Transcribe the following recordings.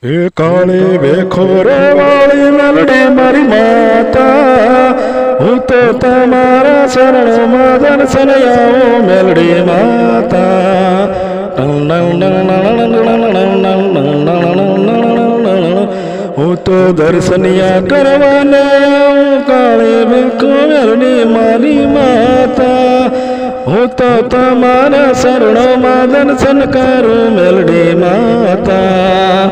એ કાળી બેખોરે વાળી મેલડી મારી માતા, હું તો તમારા શરણોમાં દર્શન આવો મેલડી માતા. હું તો દર્શનિયા કરવાને આવું કાળી બેખો મેલડી મારી માતા, હું તો તમારા શરણોમાં દર્શન કરું મેલડી માતા.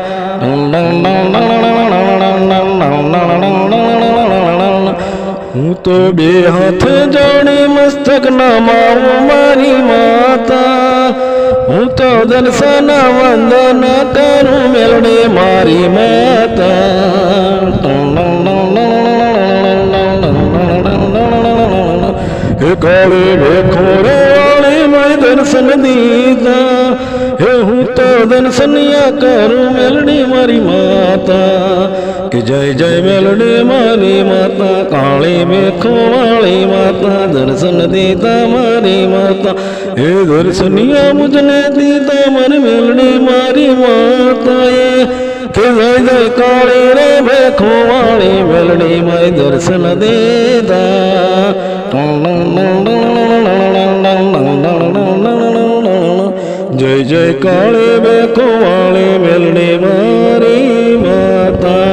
હું તો બે હાથ જોડી મસ્તક નમાવું મારી માતા, હું તો દર્શન વંદન કરું મેલડી મારી માતા. હે કાળી બેખોરે વાળી મેં દર્શન દીધા, હે હું તો દર્શનિયા કરું મેલડી મારી માતા. કે જય જય મેલડી મારી માતા, કાળી બેખો વાળી માતા, દર્શન દીધા મારી માતા. હે દર્શનિયા મુજને દીધા મારી મેલડી મારી માતાએ, કે જય જય કાળી રે બેખો વાળી મેલડી મારી દર્શન દીધા. જય જય કાળી બેખો વાળી મેલડી મારી માતા.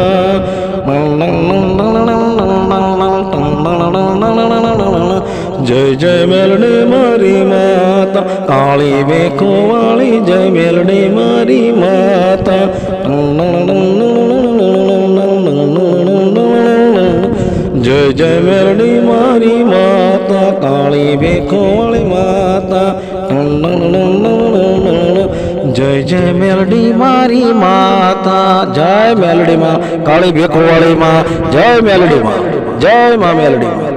જય જય મેલડી મારી માતા, કાળી બેખો વાળી જય મેલડી મારી માતા. જય જય મેલડી મારી માતા, કાળી બેખો વાળી માતા. જય જય મેલડી મારી માતા, જય મેલડી માં, કાળી બેખો વાળી માં, જય મેલડી માં, જય માં મેલડી માં.